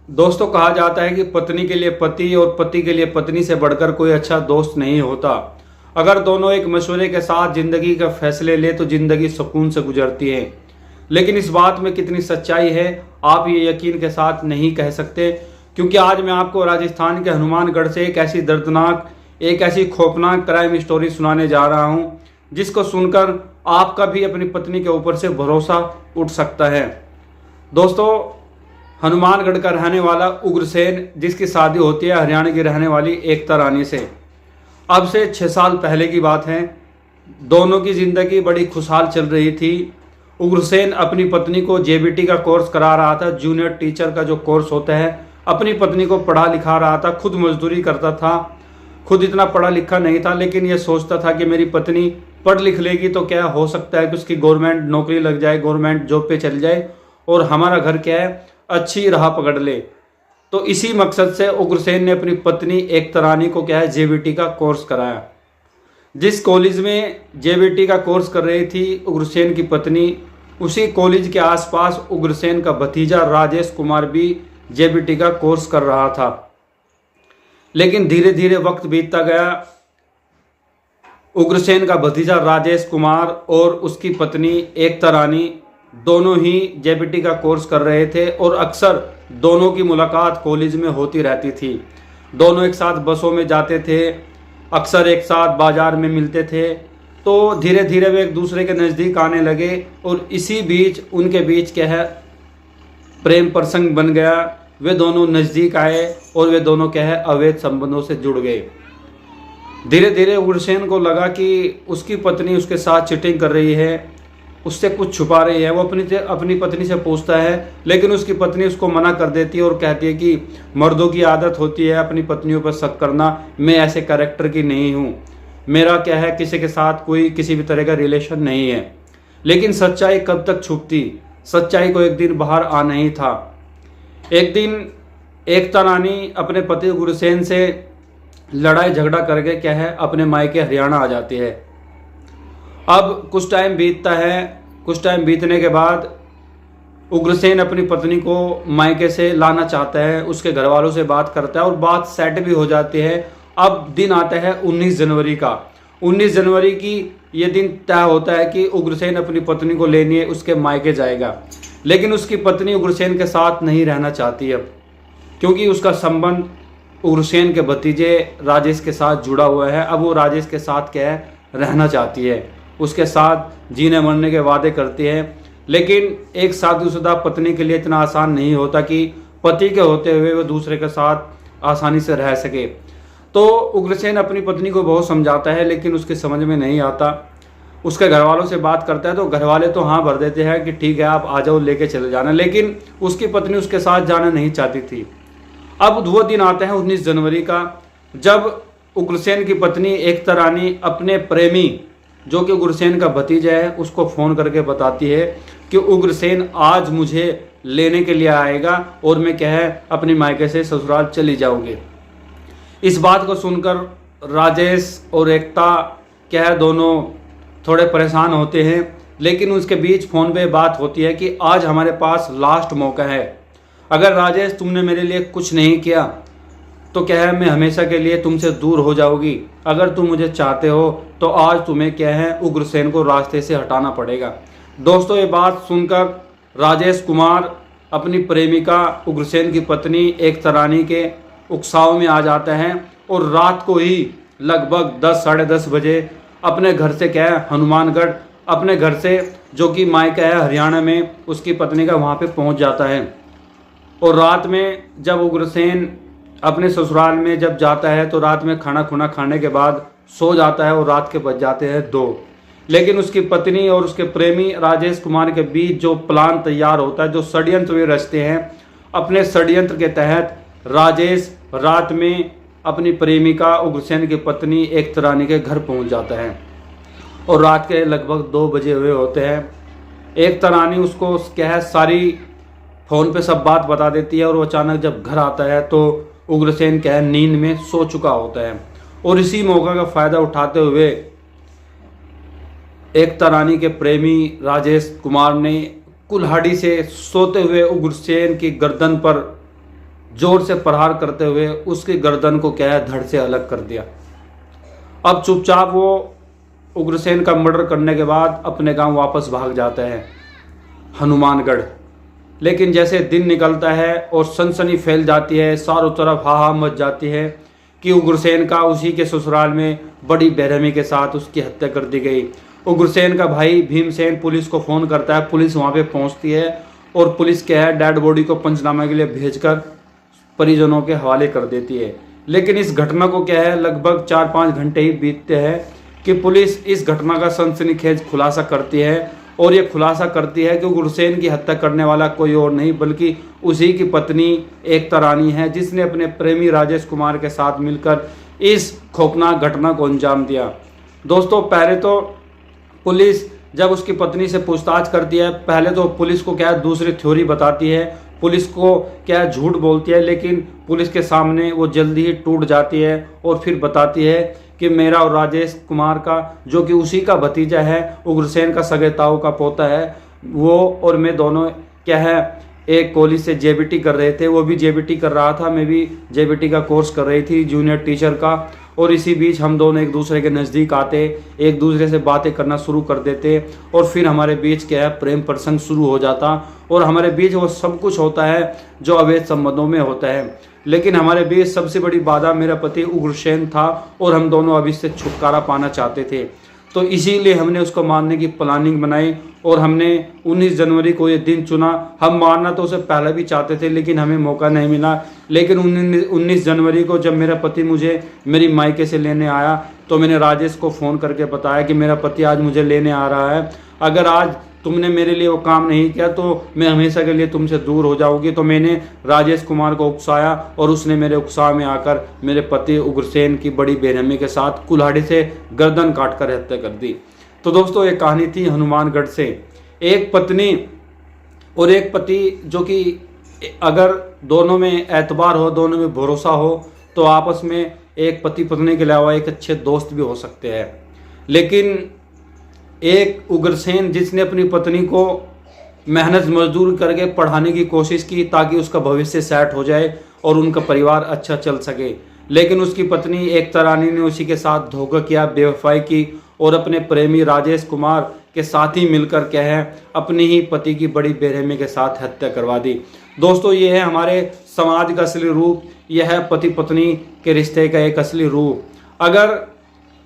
दोस्तों, कहा जाता है कि पत्नी के लिए पति और पति के लिए पत्नी से बढ़कर कोई अच्छा दोस्त नहीं होता। अगर दोनों एक मशवरे के साथ जिंदगी का फैसले ले तो जिंदगी सुकून से गुजरती है। लेकिन इस बात में कितनी सच्चाई है, आप ये यकीन के साथ नहीं कह सकते, क्योंकि आज मैं आपको राजस्थान के हनुमानगढ़ से एक ऐसी दर्दनाक, एक ऐसी खौफनाक क्राइम स्टोरी सुनाने जा रहा हूं जिसको सुनकर आपका भी अपनी पत्नी के ऊपर से भरोसा उठ सकता है। दोस्तों, हनुमानगढ़ का रहने वाला उग्रसेन, जिसकी शादी होती है हरियाणा की रहने वाली एकता रानी से। अब से 6 साल पहले की बात है। दोनों की जिंदगी बड़ी खुशहाल चल रही थी। उग्रसेन अपनी पत्नी को जेबीटी का कोर्स करा रहा था, जूनियर टीचर का जो कोर्स होता है। अपनी पत्नी को पढ़ा लिखा रहा था, खुद मजदूरी करता था। खुद इतना पढ़ा लिखा नहीं था, लेकिन यह सोचता था कि मेरी पत्नी पढ़ लिख लेगी तो क्या हो सकता है कि उसकी गवर्नमेंट नौकरी लग जाए, गवर्नमेंट जॉब पे चल जाए और हमारा घर क्या है, अच्छी राह पकड़ ले। तो इसी मकसद से उग्रसेन ने अपनी पत्नी एकता रानी को क्या है, जेबीटी का कोर्स कराया। जिस कॉलेज में जेबीटी का कोर्स कर रही थी उग्रसेन की पत्नी, उसी कॉलेज के आसपास उग्रसेन का भतीजा राजेश कुमार भी जेबीटी का कोर्स कर रहा था। लेकिन धीरे धीरे वक्त बीतता गया। उग्रसेन का भतीजा राजेश कुमार और उसकी पत्नी एकता रानी दोनों ही जेबीटी का कोर्स कर रहे थे और अक्सर दोनों की मुलाकात कॉलेज में होती रहती थी। दोनों एक साथ बसों में जाते थे, अक्सर एक साथ बाजार में मिलते थे। तो धीरे धीरे वे एक दूसरे के नज़दीक आने लगे और इसी बीच उनके बीच क्या है, प्रेम प्रसंग बन गया। वे दोनों नज़दीक आए और वे दोनों क्या है, अवैध संबंधों से जुड़ गए। धीरे धीरे उग्रसेन को लगा कि उसकी पत्नी उसके साथ चीटिंग कर रही है, उससे कुछ छुपा रही है। वो अपनी पत्नी से पूछता है, लेकिन उसकी पत्नी उसको मना कर देती है और कहती है कि मर्दों की आदत होती है अपनी पत्नियों पर शक करना, मैं ऐसे कैरेक्टर की नहीं हूँ, मेरा क्या है किसी के साथ कोई किसी भी तरह का रिलेशन नहीं है। लेकिन सच्चाई कब तक छुपती, सच्चाई को एक दिन बाहर आना ही था। एक दिन एकता रानी अपने पति उग्रसेन से लड़ाई झगड़ा करके क्या है, अपने मायके हरियाणा आ जाती है। अब कुछ टाइम बीतता है। कुछ टाइम बीतने के बाद उग्रसेन अपनी पत्नी को मायके से लाना चाहता है, उसके घर वालों से बात करता है और बात सेट भी हो जाती है। अब दिन आता है 19 जनवरी का। 19 जनवरी की ये दिन तय होता है कि उग्रसेन अपनी पत्नी को लेने उसके मायके जाएगा। लेकिन उसकी पत्नी उग्रसेन के साथ नहीं रहना चाहती अब, क्योंकि उसका संबंध उग्रसेन के भतीजे राजेश के साथ जुड़ा हुआ है। अब वो राजेश के साथ क्या है, रहना चाहती है, उसके साथ जीने मरने के वादे करती है। लेकिन एक शादीशुदा पत्नी के लिए इतना आसान नहीं होता कि पति के होते हुए वो दूसरे के साथ आसानी से रह सके। तो उग्रसेन अपनी पत्नी को बहुत समझाता है, लेकिन उसके समझ में नहीं आता। उसके घर वालों से बात करता है तो घर वाले तो हाँ भर देते हैं कि ठीक है आप आ जाओ, लेके चले जाना। लेकिन उसकी पत्नी उसके साथ जाना नहीं चाहती थी। अब वो दिन आता है 19 जनवरी का, जब उग्रसेन की पत्नी एकता रानी अपने प्रेमी, जो कि उग्रसेन का भतीजा है, उसको फ़ोन करके बताती है कि उग्रसेन आज मुझे लेने के लिए आएगा और मैं क्या है, अपनी मायके से ससुराल चली जाऊंगी। इस बात को सुनकर राजेश और एकता क्या है, दोनों थोड़े परेशान होते हैं। लेकिन उसके बीच फ़ोन पे बात होती है कि आज हमारे पास लास्ट मौका है। अगर राजेश तुमने मेरे लिए कुछ नहीं किया तो क्या है, मैं हमेशा के लिए तुमसे दूर हो जाऊंगी। अगर तुम मुझे चाहते हो तो आज तुम्हें क्या है, उग्रसेन को रास्ते से हटाना पड़ेगा। दोस्तों, ये बात सुनकर राजेश कुमार अपनी प्रेमिका उग्रसेन की पत्नी एकता रानी के उकसाव में आ जाता है और रात को ही लगभग 10 साढ़े 10 बजे अपने घर से क्या है, हनुमानगढ़ अपने घर से, जो कि मायका है हरियाणा में, उसकी पत्नी का वहाँ पे पहुँच जाता है। और रात में जब उग्रसेन अपने ससुराल में जब जाता है तो रात में खाना खुना खाने के बाद सो जाता है और रात के बज जाते हैं 2। लेकिन उसकी पत्नी और उसके प्रेमी राजेश कुमार के बीच जो प्लान तैयार होता है, जो षड्यंत्र वे रचते हैं, अपने षड्यंत्र के तहत राजेश रात में अपनी प्रेमिका उग्रसेन की पत्नी एकता रानी के घर पहुंच जाता है और रात के लगभग 2 बजे हुए होते हैं। एकता रानी उसको क्या है, सारी फ़ोन पे सब बात बता देती है और वो अचानक जब घर आता है तो उग्रसेन क्या है, नींद में सो चुका होता है। और इसी मौका का फ़ायदा उठाते हुए एकता रानी के प्रेमी राजेश कुमार ने कुल्हाड़ी से सोते हुए उग्रसेन की गर्दन पर जोर से प्रहार करते हुए उसकी गर्दन को क्या है धड़ से अलग कर दिया। अब चुपचाप वो उग्रसेन का मर्डर करने के बाद अपने गांव वापस भाग जाता है हनुमानगढ़। लेकिन जैसे दिन निकलता है और सनसनी फैल जाती है, चारों तरफ हाहा मच जाती है कि उग्रसेन का उसी के ससुराल में बड़ी बेरहमी के साथ उसकी हत्या कर दी गई। उग्रसेन का भाई भीमसेन पुलिस को फ़ोन करता है, पुलिस वहाँ पे पहुँचती है और पुलिस क्या है डेड बॉडी को पंचनामा के लिए भेजकर परिजनों के हवाले कर देती है। लेकिन इस घटना को क्या है लगभग 4-5 घंटे ही बीतते हैं कि पुलिस इस घटना का सनसनीखेज खुलासा करती है और ये खुलासा करती है कि उग्रसेन की हत्या करने वाला कोई और नहीं बल्कि उसी की पत्नी एकता रानी है, जिसने अपने प्रेमी राजेश कुमार के साथ मिलकर इस खौफनाक घटना को अंजाम दिया। दोस्तों पहले तो पुलिस जब उसकी पत्नी से पूछताछ करती है, पहले तो पुलिस को क्या है दूसरी थ्योरी बताती है, पुलिस को क्या है झूठ बोलती है, लेकिन पुलिस के सामने वो जल्दी ही टूट जाती है और फिर बताती है कि मेरा और राजेश कुमार का, जो कि उसी का भतीजा है, उग्रसेन का सगे ताऊ का पोता है, वो और मैं दोनों क्या है एक कॉलेज से जेबीटी कर रहे थे, वो भी जेबीटी कर रहा था, मैं भी जेबीटी का कोर्स कर रही थी जूनियर टीचर का। और इसी बीच हम दोनों एक दूसरे के नज़दीक आते, एक दूसरे से बातें करना शुरू कर देते और फिर हमारे बीच क्या है प्रेम प्रसंग शुरू हो जाता और हमारे बीच वो सब कुछ होता है जो अवैध संबंधों में होता है। लेकिन हमारे बीच सबसे बड़ी बाधा मेरा पति उग्रसेन था और हम दोनों अब इससे छुटकारा पाना चाहते थे। तो इसीलिए हमने उसको मारने की प्लानिंग बनाई और हमने 19 जनवरी को ये दिन चुना। हम मारना तो उसे पहले भी चाहते थे लेकिन हमें मौका नहीं मिला। लेकिन 19 जनवरी को जब मेरा पति मुझे मेरी मायके से लेने आया तो मैंने राजेश को फ़ोन करके बताया कि मेरा पति आज मुझे लेने आ रहा है, अगर आज तुमने मेरे लिए वो काम नहीं किया तो मैं हमेशा के लिए तुमसे दूर हो जाऊंगी। तो मैंने राजेश कुमार को उकसाया और उसने मेरे उकसाव में आकर मेरे पति उग्रसेन की बड़ी बेरहमी के साथ कुल्हाड़ी से गर्दन काट कर हत्या कर दी। तो दोस्तों ये कहानी थी हनुमानगढ़ से। एक पत्नी और एक पति जो कि अगर दोनों में एतबार हो, दोनों में भरोसा हो तो आपस में एक पति पत्नी के अलावा एक अच्छे दोस्त भी हो सकते हैं। लेकिन एक उग्रसेन जिसने अपनी पत्नी को मेहनत मजदूर करके पढ़ाने की कोशिश की ताकि उसका भविष्य सेट हो जाए और उनका परिवार अच्छा चल सके, लेकिन उसकी पत्नी एकता रानी ने उसी के साथ धोखा किया, बेवफाई की और अपने प्रेमी राजेश कुमार के साथ ही मिलकर क्या है अपने ही पति की बड़ी बेरहमी के साथ हत्या करवा दी। दोस्तों ये है हमारे समाज का असली रूप, यह है पति पत्नी के रिश्ते का एक असली रूप। अगर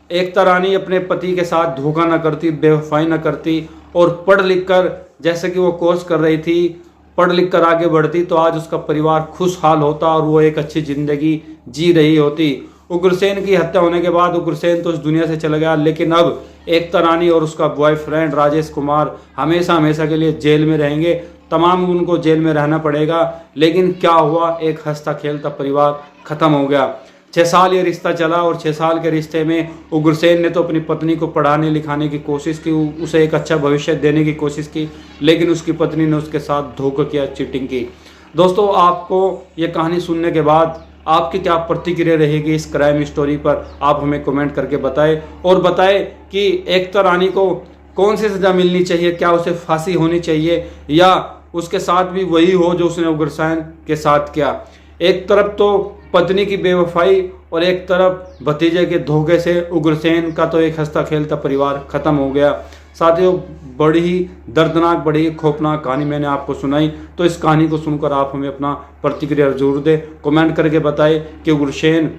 एकता रानी अपने पति के साथ धोखा न करती, बेवफाई न करती और पढ़ लिख कर जैसे कि वो कोर्स कर रही थी, पढ़ लिख कर आगे बढ़ती तो आज उसका परिवार खुशहाल होता और वो एक अच्छी ज़िंदगी जी रही होती। उग्रसेन की हत्या होने के बाद उग्रसेन तो इस दुनिया से चला गया, लेकिन अब एकता रानी और उसका बॉयफ्रेंड राजेश कुमार हमेशा हमेशा के लिए जेल में रहेंगे। तमाम उनको जेल में रहना पड़ेगा। लेकिन क्या हुआ, एक हंसता खेलता परिवार खत्म हो गया। 6 साल ये रिश्ता चला और 6 साल के रिश्ते में उग्रसेन ने तो अपनी पत्नी को पढ़ाने लिखाने की कोशिश की, उसे एक अच्छा भविष्य देने की कोशिश की, लेकिन उसकी पत्नी ने उसके साथ धोखा किया, चीटिंग की। दोस्तों आपको ये कहानी सुनने के बाद आपकी क्या प्रतिक्रिया रहेगी इस क्राइम स्टोरी पर, आप हमें कमेंट करके बताएं और बताएं कि एकता रानी को कौन सी सज़ा मिलनी चाहिए, क्या उसे फांसी होनी चाहिए या उसके साथ भी वही हो जो उसने उग्रसेन के साथ किया। एक तरफ तो पत्नी की बेवफाई और एक तरफ भतीजे के धोखे से उग्रसेन का तो एक हंसता खेलता परिवार खत्म हो गया। साथियों बड़ी ही दर्दनाक, बड़ी ही खौफनाक कहानी मैंने आपको सुनाई। तो इस कहानी को सुनकर आप हमें अपना प्रतिक्रिया जरूर दें, कमेंट करके बताएं कि उग्रसेन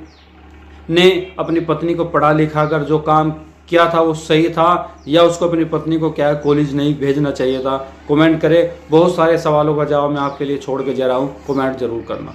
ने अपनी पत्नी को पढ़ा लिखा कर जो काम किया था वो सही था या उसको अपनी पत्नी को क्या कॉलेज नहीं भेजना चाहिए था। कमेंट करें, बहुत सारे सवालों का जवाब मैं आपके लिए छोड़ के जा रहा हूँ, कमेंट जरूर करना।